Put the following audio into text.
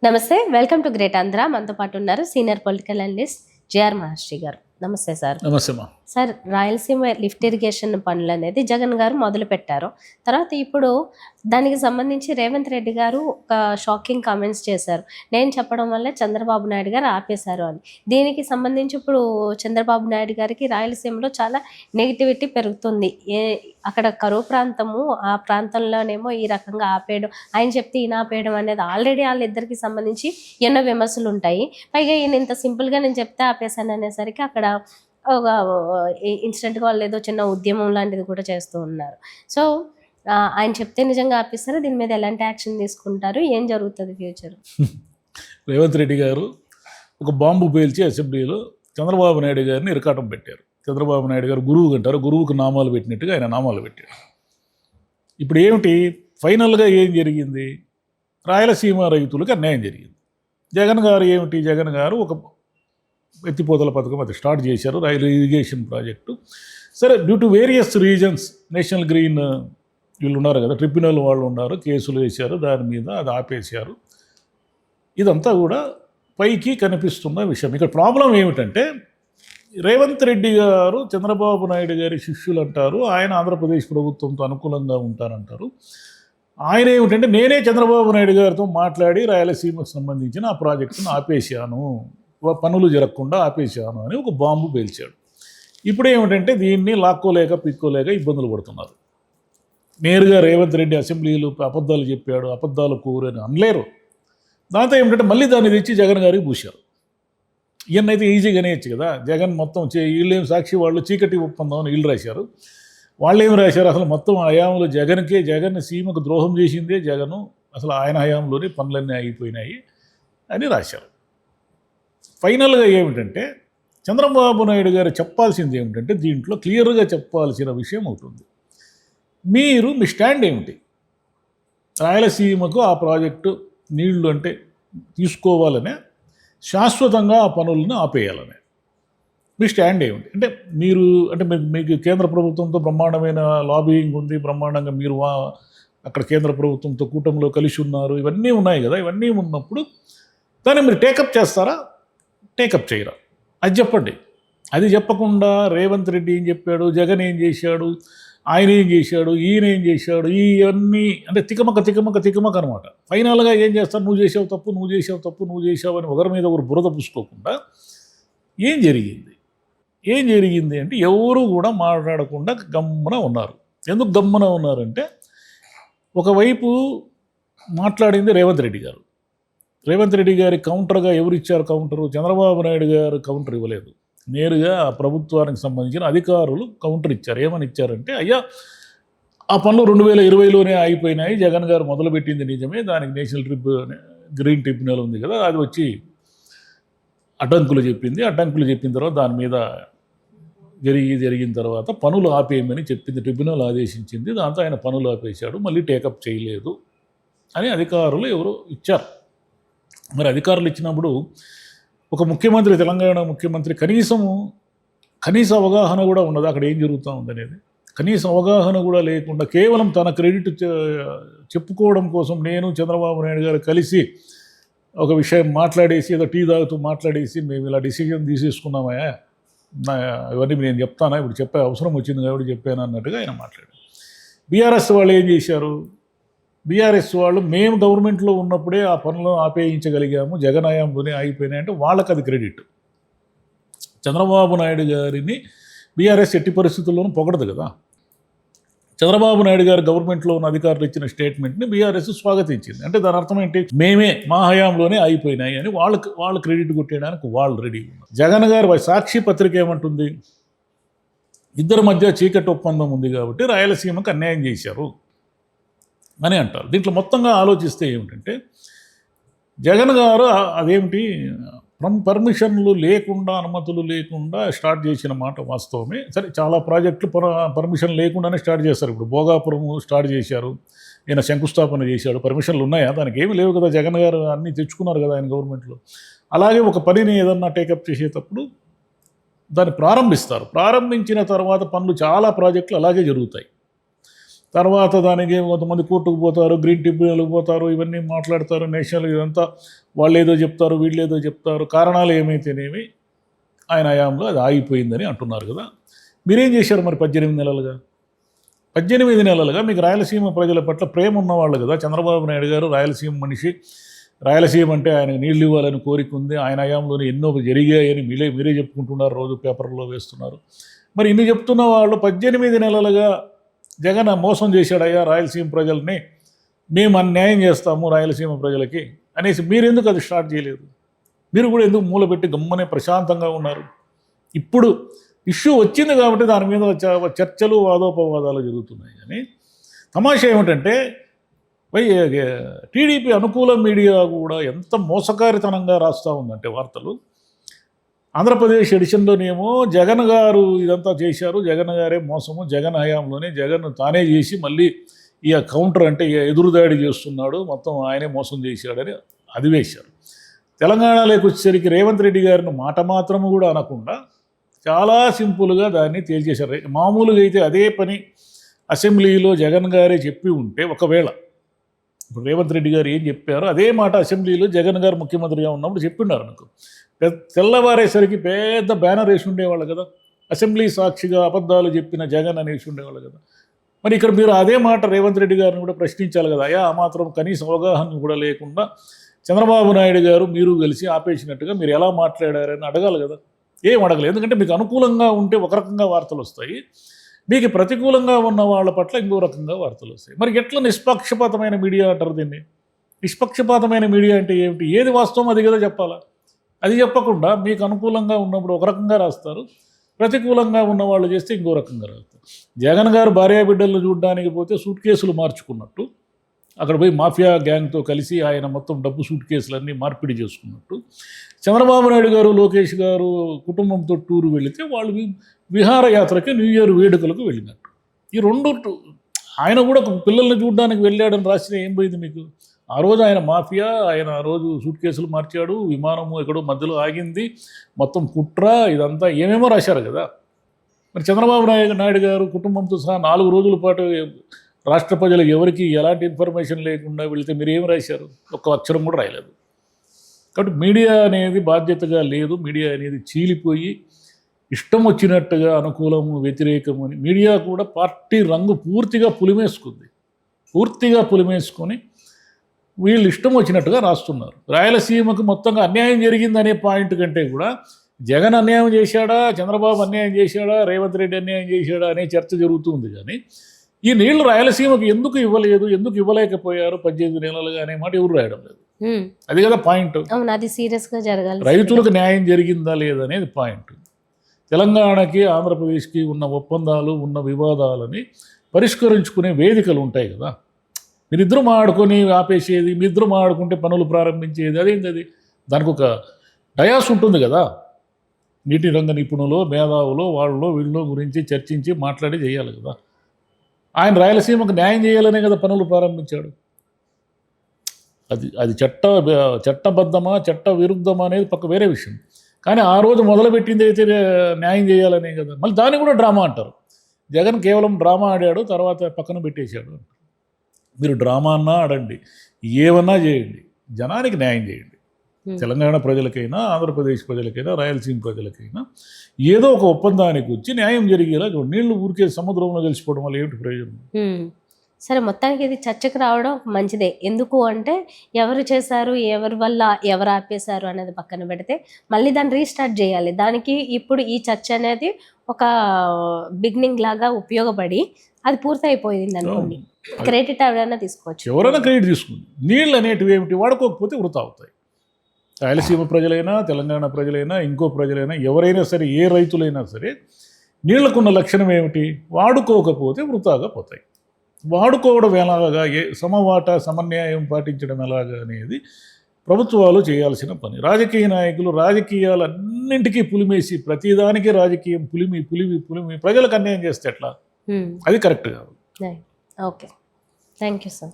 నమస్తే. Welcome to great Andhra. మనతో పాటు ఉన్నారు సీనియర్ పొలిటికల్ అనలిస్ట్ జేఆర్ మహర్షి గారు. నమస్తే సార్. నమస్తే అమ్మా. సార్, రాయలసీమ లిఫ్ట్ ఇరిగేషన్ పనులు అనేది జగన్ గారు మొదలు పెట్టారు. తర్వాత ఇప్పుడు దానికి సంబంధించి రేవంత్ రెడ్డి గారు ఒక షాకింగ్ కామెంట్స్ చేశారు. నేను చెప్పడం వల్లే చంద్రబాబు నాయుడు గారు ఆపేశారు అని. దీనికి సంబంధించి ఇప్పుడు చంద్రబాబు నాయుడు గారికి రాయలసీమలో చాలా నెగిటివిటీ పెరుగుతుంది. అక్కడ కరువు ప్రాంతము, ఆ ప్రాంతంలోనేమో ఈ రకంగా ఆపేయడం, ఆయన చెప్తే ఈయన ఆపేయడం అనేది ఆల్రెడీ వాళ్ళిద్దరికి సంబంధించి ఎన్నో విమర్శలు ఉంటాయి. పైగా ఈయన ఇంత సింపుల్గా నేను చెప్తే ఆపేశాను అనేసరికి అక్కడ ఒక ఇన్స్టెంట్గా వాళ్ళు ఏదో చిన్న ఉద్యమం లాంటిది కూడా చేస్తూ ఉన్నారు. సో ఆయన చెప్తే నిజంగా ఆపిస్తారా? దీని మీద ఎలాంటి యాక్షన్ తీసుకుంటారు? ఏం జరుగుతుంది ఫ్యూచర్? రేవంత్ రెడ్డి గారు ఒక బాంబు పేల్చి అసెంబ్లీలో చంద్రబాబు నాయుడు గారిని ఇరకాటం పెట్టారు. చంద్రబాబు నాయుడు గారు గురువు అంటారు, గురువుకు నామాలు పెట్టినట్టుగా ఆయన నామాలు పెట్టాడు. ఇప్పుడు ఏమిటి ఫైనల్గా ఏం జరిగింది? రాయలసీమ రైతులకు అన్యాయం జరిగింది. జగన్ గారు ఏమిటి, జగన్ గారు ఒక ఎత్తిపోతల పథకం అది స్టార్ట్ చేశారు, రైల్ ఇరిగేషన్ ప్రాజెక్టు. సరే, due to various reasons national green వీళ్ళు ఉన్నారు కదా, ట్రిబ్యునల్ వాళ్ళు ఉన్నారు, కేసులు వేశారు, దాని మీద అది ఆపేశారు. ఇదంతా కూడా పైకి కనిపిస్తున్న విషయం. ఇక్కడ ప్రాబ్లం ఏమిటంటే, రేవంత్ రెడ్డి గారు చంద్రబాబు నాయుడు గారి శిష్యులు అంటారు, ఆయన ఆంధ్రప్రదేశ్ ప్రభుత్వంతో అనుకూలంగా ఉంటారంటారు. ఆయన ఏమిటంటే, నేనే చంద్రబాబు నాయుడు గారితో మాట్లాడి రాయలసీమకు సంబంధించిన ఆ ప్రాజెక్టును ఆపేశాను, పనులు జరగకుండా ఆపేశాను అని ఒక బాంబు పేల్చాడు. ఇప్పుడు ఏమిటంటే, దీన్ని లాక్కోలేక పిక్కోలేక ఇబ్బందులు పడుతున్నారు. నేరుగా రేవంత్ రెడ్డి అసెంబ్లీలు అబద్ధాలు చెప్పాడు, అబద్ధాలు కూరని అనలేరు. దాంతో ఏమిటంటే మళ్ళీ దాన్ని తెచ్చి జగన్ గారికి పూశారు. ఈయనైతే ఈజీగానే ఇచ్చు కదా, జగన్ మొత్తం వీళ్ళేం సాక్షి వాళ్ళు చీకటి ఒప్పందం అని వీళ్ళు రాశారు. వాళ్ళు ఏమి రాశారు, అసలు మొత్తం హయాంలో జగన్ సీమకు ద్రోహం చేసిందే జగను, అసలు ఆయన హయాంలోనే పనులన్నీ అయిపోయినాయి అని రాశారు. ఫైనల్గా ఏమిటంటే, చంద్రబాబు నాయుడు గారు చెప్పాల్సింది ఏమిటంటే, దీంట్లో క్లియర్గా చెప్పాల్సిన విషయం అవుతుంది. మీ స్టాండ్ ఏమిటి? రాయలసీమకు ఆ ప్రాజెక్టు నీళ్లు అంటే తీసుకోవాలనే, శాశ్వతంగా ఆ పనులను ఆపేయాలనే మీ స్టాండ్ ఏమిటి? అంటే మీకు కేంద్ర ప్రభుత్వంతో బ్రహ్మాండమైన లాబియింగ్ ఉంది, బ్రహ్మాండంగా మీరు అక్కడ కేంద్ర ప్రభుత్వంతో కూటమిలో కలిసి ఉన్నారు, ఇవన్నీ ఉన్నాయి కదా. ఇవన్నీ ఉన్నప్పుడు దాన్ని మీరు టేకప్ చేస్తారా, టేకప్ చేయరా? అది చెప్పండి. అది చెప్పకుండా రేవంత్ రెడ్డి ఏం చెప్పాడు, జగన్ ఏం చేశాడు, ఆయన ఏం చేశాడు, ఈయన ఏం చేశాడు, ఇవన్నీ అంటే తికమక అనమాట. ఫైనల్గా ఏం చేస్తారు, నువ్వు చేసావు తప్పు అని ఒకరి మీద ఒకరు బురద పూసుకోకుండా ఏం జరిగింది అంటే ఎవరు కూడా మాట్లాడకుండా గమ్మున ఉన్నారు. ఎందుకు గమ్మున ఉన్నారంటే, ఒకవైపు మాట్లాడింది రేవంత్ రెడ్డి గారు. రేవంత్ రెడ్డి గారి కౌంటర్గా ఎవరు ఇచ్చారు కౌంటరు? చంద్రబాబు నాయుడు గారు కౌంటర్ ఇవ్వలేదు. నేరుగా ఆ ప్రభుత్వానికి సంబంధించిన అధికారులు కౌంటర్ ఇచ్చారు. ఏమని ఇచ్చారంటే, అయ్యా ఆ పనులు 2020లోనే అయిపోయినాయి, జగన్ గారు మొదలుపెట్టింది నిజమే, దానికి నేషనల్ గ్రీన్ ట్రిబ్యునల్ ఉంది కదా, అది వచ్చి అడ్డంకులు చెప్పిన తర్వాత దాని మీద జరిగిన తర్వాత పనులు ఆపేయమని చెప్పింది, ట్రిబ్యునల్ ఆదేశించింది. దాంతో ఆయన పనులు ఆపేశాడు, మళ్ళీ టేకప్ చేయలేదు అని అధికారులు ఎవరో ఇచ్చారు. మరి అధికారులు ఇచ్చినప్పుడు ఒక ముఖ్యమంత్రి, తెలంగాణ ముఖ్యమంత్రి కనీస అవగాహన కూడా ఉండదు అక్కడ ఏం జరుగుతూ ఉందనేది. కనీస అవగాహన కూడా లేకుండా కేవలం తన క్రెడిట్ చెప్పుకోవడం కోసం నేను చంద్రబాబు నాయుడు గారు కలిసి ఒక విషయం మాట్లాడేసి, ఏదో టీ తాగుతూ మాట్లాడేసి మేము ఇలా డిసిజన్ తీసేసుకున్నామా, ఇవన్నీ నేను చెప్తానా, ఇప్పుడు చెప్పే అవసరం వచ్చింది కాబట్టి చెప్పాను అన్నట్టుగా ఆయన మాట్లాడారు. బీఆర్ఎస్ వాళ్ళు ఏం చేశారు? బీఆర్ఎస్ వాళ్ళు మేము గవర్నమెంట్లో ఉన్నప్పుడే ఆ పనులను ఆపేయించగలిగాము, జగన్ హయాంలోనే ఆగిపోయినాయి అంటే వాళ్ళకి అది క్రెడిట్. చంద్రబాబు నాయుడు గారిని బీఆర్ఎస్ ఎట్టి పరిస్థితుల్లోనూ పొగడదు కదా. చంద్రబాబు నాయుడు గారు గవర్నమెంట్లో ఉన్న అధికారులు ఇచ్చిన స్టేట్మెంట్ని బీఆర్ఎస్ స్వాగతించింది. అంటే దాని అర్థం ఏంటి? మేమే మా హయాంలోనే అయిపోయినాయి అని వాళ్ళు క్రెడిట్ కొట్టేయడానికి వాళ్ళు రెడీ ఉన్నారు. జగన్ గారు సాక్షి పత్రిక ఏమంటుంది? ఇద్దరి మధ్య చీకటి ఒప్పందం ఉంది కాబట్టి రాయలసీమకు అన్యాయం చేశారు అని అంటారు. దీంట్లో మొత్తంగా ఆలోచిస్తే ఏమిటంటే, జగన్ గారు అదేమిటి పర్మిషన్లు లేకుండా, అనుమతులు లేకుండా స్టార్ట్ చేసిన మాట వాస్తవమే. సరే, చాలా ప్రాజెక్టులు పర్మిషన్ లేకుండానే స్టార్ట్ చేస్తారు. ఇప్పుడు భోగాపురం స్టార్ట్ చేశారు, ఈయన శంకుస్థాపన చేశాడు. పర్మిషన్లు ఉన్నాయా? దానికి ఏమి లేవు కదా. జగన్ గారు అన్నీ తెచ్చుకున్నారు కదా ఆయన గవర్నమెంట్లో. అలాగే ఒక పనిని ఏదన్నా టేకప్ చేసేటప్పుడు దాన్ని ప్రారంభిస్తారు. ప్రారంభించిన తర్వాత పనులు చాలా ప్రాజెక్టులు అలాగే జరుగుతాయి. తర్వాత దానికి కొంతమంది కోర్టుకు పోతారు, గ్రీన్ ట్రిబ్యునల్కి పోతారు, ఇవన్నీ మాట్లాడతారు, నేషనల్ ఇదంతా వాళ్ళు ఏదో చెప్తారు, వీళ్ళు ఏదో చెప్తారు. కారణాలు ఏమైతేనేమి ఆయన హయాంలో అది ఆగిపోయిందని అంటున్నారు కదా. మీరేం చేశారు మరి 18 నెలలుగా? 18 నెలలుగా మీకు రాయలసీమ ప్రజల పట్ల ప్రేమ ఉన్నవాళ్ళు కదా. చంద్రబాబు నాయుడు గారు రాయలసీమ మనిషి, రాయలసీమ అంటే ఆయనకు నీళ్ళు ఇవ్వాలని కోరిక ఉంది, ఆయన హయాంలోనే ఎన్నో జరిగాయని మీరే చెప్పుకుంటున్నారు, రోజు పేపర్లో వేస్తున్నారు. మరి ఇన్ని చెప్తున్న వాళ్ళు 18 నెలలుగా జగన్ మోసం చేశాడయ్యా రాయలసీమ ప్రజల్ని, మేము అన్యాయం చేస్తాము రాయలసీమ ప్రజలకి అనేసి మీరెందుకు అది స్టార్ట్ చేయలేదు? మీరు కూడా ఎందుకు మూలపెట్టి గమ్మనే ప్రశాంతంగా ఉన్నారు? ఇప్పుడు ఇష్యూ వచ్చింది కాబట్టి దాని మీద చర్చలు, వాదోపవాదాలు జరుగుతున్నాయి. కానీ తమాషా ఏమిటంటే టీడీపీ అనుకూల మీడియా కూడా ఎంత మోసకారితనంగా రాస్తూ ఉందంటే వార్తలు. ఆంధ్రప్రదేశ్ ఎడిషన్లోనేమో జగన్ గారు ఇదంతా చేశారు, జగన్ గారే మోసము, జగన్ హయాంలోనే జగన్ తానే చేసి మళ్ళీ ఇక కౌంటర్ అంటే ఎదురుదాడి చేస్తున్నాడు, మొత్తం ఆయనే మోసం చేశాడని అది వేశారు. తెలంగాణలోకి వచ్చేసరికి రేవంత్ రెడ్డి గారిని మాట మాత్రము కూడా అనకుండా చాలా సింపుల్గా దాన్ని తేల్చేశారు. మామూలుగా అయితే అదే పని అసెంబ్లీలో జగన్ గారే చెప్పి ఉంటే, ఒకవేళ ఇప్పుడు రేవంత్ రెడ్డి గారు ఏం చెప్పారో అదే మాట అసెంబ్లీలో జగన్ గారు ముఖ్యమంత్రిగా ఉన్నప్పుడు చెప్పిండారు. నాకు తెల్లవారేసరికి పెద్ద బ్యానర్ వేసి ఉండేవాళ్ళు కదా, అసెంబ్లీ సాక్షిగా అబద్ధాలు చెప్పిన జగన్ అనేసి ఉండేవాళ్ళు కదా. మరి ఇక్కడ మీరు అదే మాట రేవంత్ రెడ్డి గారిని కూడా ప్రశ్నించాలి కదా. అయ్యా, ఆ మాత్రం కనీస అవగాహన కూడా లేకుండా చంద్రబాబు నాయుడు గారు మీరు కలిసి ఆపేసినట్టుగా మీరు ఎలా మాట్లాడారని అడగాలి కదా. ఏం అడగలేదు. ఎందుకంటే మీకు అనుకూలంగా ఉంటే ఒక రకంగా వార్తలు వస్తాయి, మీకు ప్రతికూలంగా ఉన్న వాళ్ళ పట్ల ఇంకో రకంగా వార్తలు వస్తాయి. మరి ఎట్లా నిష్పక్షపాతమైన మీడియా అంటారు దీన్ని? నిష్పక్షపాతమైన మీడియా అంటే ఏమిటి? ఏది వాస్తవం అది కదా చెప్పాలా. అది చెప్పకుండా మీకు అనుకూలంగా ఉన్నప్పుడు ఒక రకంగా రాస్తారు, ప్రతికూలంగా ఉన్న వాళ్ళు చేస్తే ఇంకో రకంగా రాస్తారు. జగన్ గారు భార్యాబిడ్డలను చూడడానికి పోతే సూట్ కేసులు మార్చుకున్నట్టు, అక్కడ పోయి మాఫియా గ్యాంగ్తో కలిసి ఆయన మొత్తం డబ్బు సూట్ కేసులన్నీ మార్పిడి చేసుకున్నట్టు, చంద్రబాబు నాయుడు గారు, లోకేష్ గారు కుటుంబంతో టూరు వెళితే వాళ్ళు విహారయాత్రకి, న్యూ ఇయర్ వేడుకలకు వెళ్ళినట్టు. ఈ రెండు ఆయన కూడా పిల్లల్ని చూడడానికి వెళ్ళాడని రాసిన ఏం పోయింది మీకు? ఆ రోజు ఆయన మాఫియా, ఆయన ఆ రోజు సూట్ కేసులు మార్చాడు, విమానము ఎక్కడో మధ్యలో ఆగింది, మొత్తం కుట్ర, ఇదంతా ఏమేమో రాశారు కదా. మరి చంద్రబాబు నాయుడు గారు కుటుంబంతో సహా 4 రోజుల పాటు రాష్ట్ర ప్రజలకు ఎవరికి ఎలాంటి ఇన్ఫర్మేషన్ లేకుండా వెళితే మీరు ఏం రాశారు? ఒక్క అక్షరం కూడా రాయలేదు. కాబట్టి మీడియా అనేది బాధ్యతగా లేదు. మీడియా అనేది చీలిపోయి ఇష్టం వచ్చినట్టుగా అనుకూలము, వ్యతిరేకము అని మీడియా కూడా పార్టీ రంగు పూర్తిగా పులిమేసుకొని వీళ్ళు ఇష్టం వచ్చినట్టుగా రాస్తున్నారు. రాయలసీమకు మొత్తంగా అన్యాయం జరిగిందనే పాయింట్ కంటే కూడా జగన్ అన్యాయం చేశాడా, చంద్రబాబు అన్యాయం చేశాడా, రేవంత్ రెడ్డి అన్యాయం చేశాడా అనే చర్చ జరుగుతుంది. కానీ ఈ నీళ్లు రాయలసీమకు ఎందుకు ఇవ్వలేదు, ఎందుకు ఇవ్వలేకపోయారు 18 నెలలుగా అనే మాట ఎవరు రాయడం లేదు. అది కదా పాయింట్. అది సీరియస్గా జరగాలి. రైతులకు న్యాయం జరిగిందా లేదనేది పాయింట్. తెలంగాణకి, ఆంధ్రప్రదేశ్కి ఉన్న ఒప్పందాలు, ఉన్న వివాదాలని పరిష్కరించుకునే వేదికలు ఉంటాయి కదా. మీరిద్దరూ మాడుకొని ఆపేసేది, మీరిద్దరూ మాడుకుంటే పనులు ప్రారంభించేది, అదేంటి అది? దానికి ఒక డయాస్ ఉంటుంది కదా. నీటి రంగ నిపుణులు, మేధావులు, వాళ్ళలో వీళ్ళలో గురించి చర్చించి మాట్లాడి చేయాలి కదా. ఆయన రాయలసీమకు న్యాయం చేయాలనే కదా పనులు ప్రారంభించాడు. అది చట్టబద్ధమా, చట్ట విరుద్ధమా అనేది పక్క వేరే విషయం. కానీ ఆ రోజు మొదలుపెట్టింది అయితే న్యాయం చేయాలనే కదా. మళ్ళీ దాన్ని కూడా డ్రామా అంటారు. జగన్ కేవలం డ్రామా ఆడాడు, తర్వాత పక్కన పెట్టేశాడు. మీరు డ్రామా అన్నా ఆడండి, ఏమన్నా చేయండి, జనానికి న్యాయం చేయండి. తెలంగాణ ప్రజలకైనా, ఆంధ్రప్రదేశ్ ప్రజలకైనా, రాయలసీమ ప్రజలకైనా ఏదో ఒక ఒప్పందానికి వచ్చి న్యాయం జరిగేలా చూడండి. నీళ్లు ఊరికే సముద్రంలో కలిసిపోవడం వల్ల ఏమిటి ప్రయోజనం? సరే, మొత్తానికి ఇది చర్చకు రావడం మంచిదే. ఎందుకు అంటే ఎవరు చేశారు, ఎవరి వల్ల, ఎవరు ఆపేశారు అనేది పక్కన పెడితే మళ్ళీ దాన్ని రీస్టార్ట్ చేయాలి. దానికి ఇప్పుడు ఈ చర్చ అనేది ఒక బిగినింగ్ లాగా ఉపయోగపడి అది పూర్తయిపోయింది అనుకోండి, క్రెడిట్ ఎవరైనా తీసుకోవచ్చు, ఎవరైనా క్రెడిట్ తీసుకుంది. నీళ్ళు అనేటివి ఏమిటి? వాడుకోకపోతే వృధా అవుతాయి. రాయలసీమ ప్రజలైనా, తెలంగాణ ప్రజలైనా, ఇంకో ప్రజలైనా, ఎవరైనా సరే, ఏ రైతులైనా సరే, నీళ్లకున్న లక్షణం ఏమిటి? వాడుకోకపోతే వృధాగా పోతాయి. వాడుకోవడం ఎలాగా, సమవాటా సమన్యాయం పాటించడం ఎలాగా అనేది ప్రభుత్వాలు చేయాల్సిన పని. రాజకీయ నాయకులు రాజకీయాలన్నింటికీ పులిమేసి ప్రతిదానికి రాజకీయం పులిమి ప్రజలకు అన్యాయం చేస్తే ఎట్లా? అది కరెక్ట్ కాదు. Okay, thank you sir.